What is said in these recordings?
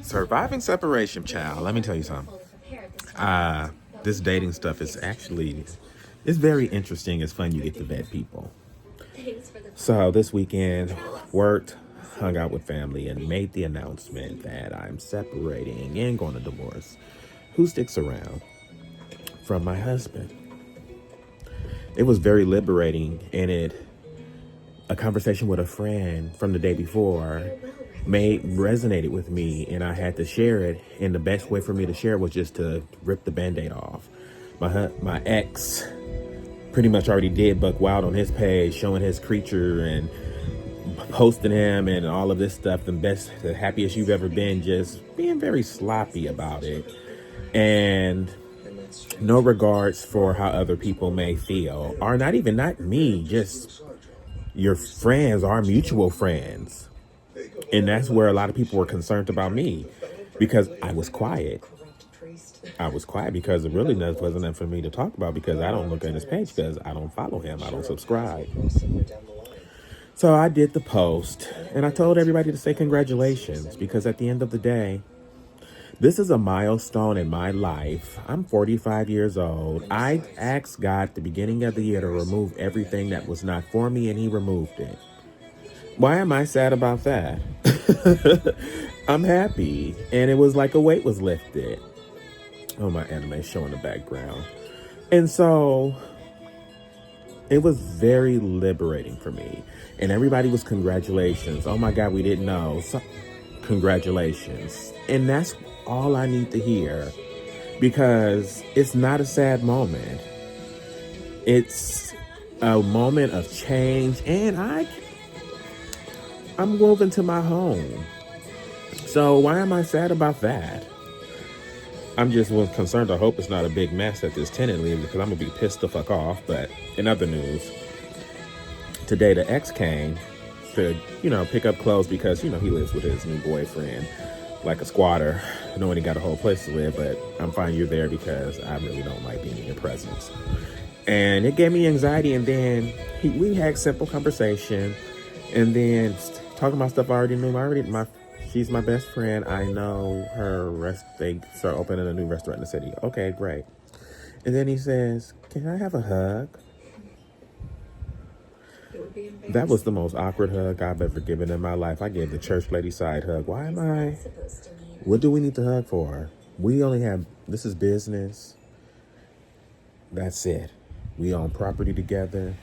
Surviving separation, child. Let me tell you something. This dating stuff is actually, it's very interesting. It's fun. You get to vet people. So this weekend, worked, hung out with family, and made the announcement that I'm separating and going to divorce. Who sticks around? From my husband. It was very liberating, and a conversation with a friend from the day before resonated with me, and I had to share it. And the best way for me to share it was just to rip the band-aid off. My ex pretty much already did buck wild on his page, showing his creature and posting him and all of this stuff. The happiest you've ever been, just being very sloppy about it, and no regards for how other people may feel, or not me, just your friends, our mutual friends. And that's where a lot of people were concerned about me, because I was quiet. I was quiet because it really wasn't enough for me to talk about, because I don't look at his page, because I don't follow him. I don't subscribe. So I did the post, and I told everybody to say congratulations, because at the end of the day, this is a milestone in my life. I'm 45 years old. I asked God at the beginning of the year to remove everything that was not for me, and he removed it. Why am I sad about that? I'm happy. And it was like a weight was lifted. Oh, my anime show in the background. And so it was very liberating for me. And everybody was congratulations. Oh my God, we didn't know. So, congratulations. And that's all I need to hear, because it's not a sad moment. It's a moment of change, and I'm woven to my home. So why am I sad about that? I'm just concerned. I hope it's not a big mess at this tenant leaves, because I'm gonna be pissed the fuck off. But in other news, today the ex came to, pick up clothes, because, he lives with his new boyfriend like a squatter, knowing he got a whole place to live. But I'm fine you're there, because I really don't like being in your presence. And it gave me anxiety. And then we had simple conversation, and then talking about stuff I already knew. She's my best friend. I know her. They start opening a new restaurant in the city. Okay, great. And then he says, "Can I have a hug?" That was the most awkward hug I've ever given in my life. I gave the church lady side hug. What do we need to hug for? This is business. That's it. We own property together.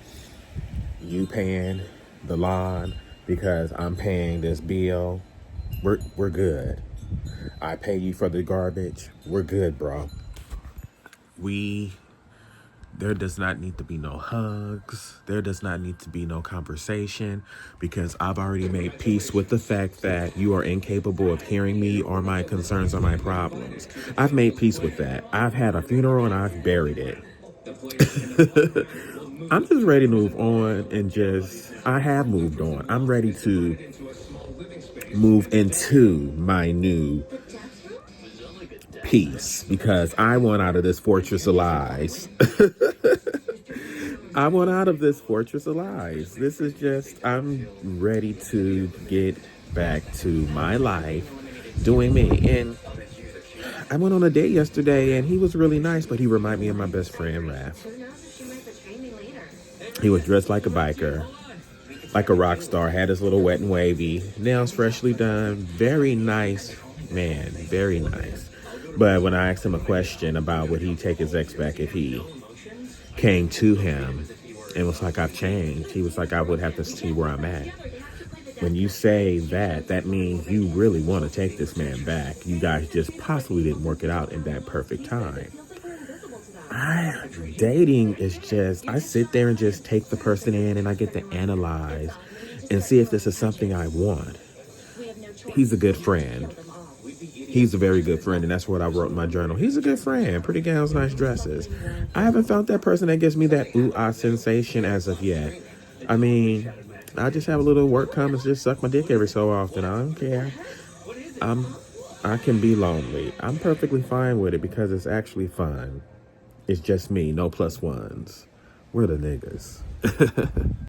You paying the lawn because I'm paying this bill. We're good. I pay you for the garbage. We're good, bro. There does not need to be no hugs. There does not need to be no conversation, because I've already made peace with the fact that you are incapable of hearing me or my concerns or my problems. I've made peace with that. I've had a funeral and I've buried it. I'm just ready to move on, I have moved on. I'm ready to move into my new peace, because I want out of this fortress of lies. I want out of this fortress of lies. I'm ready to get back to my life, doing me. And I went on a date yesterday, and he was really nice, but he reminded me of my best friend, Raph. He was dressed like a biker, like a rock star, had his little wet and wavy, nails freshly done. Very nice man, very nice. But when I asked him a question about would he take his ex back if he came to him, and was like, I've changed, he was like, I would have to see where I'm at. When you say that means you really want to take this man back. You guys just possibly didn't work it out in that perfect time. Dating is just, I sit there and just take the person in, and I get to analyze and see if this is something I want. He's a good friend. He's a very good friend, and that's what I wrote in my journal. He's a good friend. Pretty gals, nice dresses. I haven't found that person that gives me that ooh-ah sensation as of yet. I mean, I just have a little work come and just suck my dick every so often. I don't care. I can be lonely. I'm perfectly fine with it, because it's actually fun. It's just me, no plus ones. We're the niggas.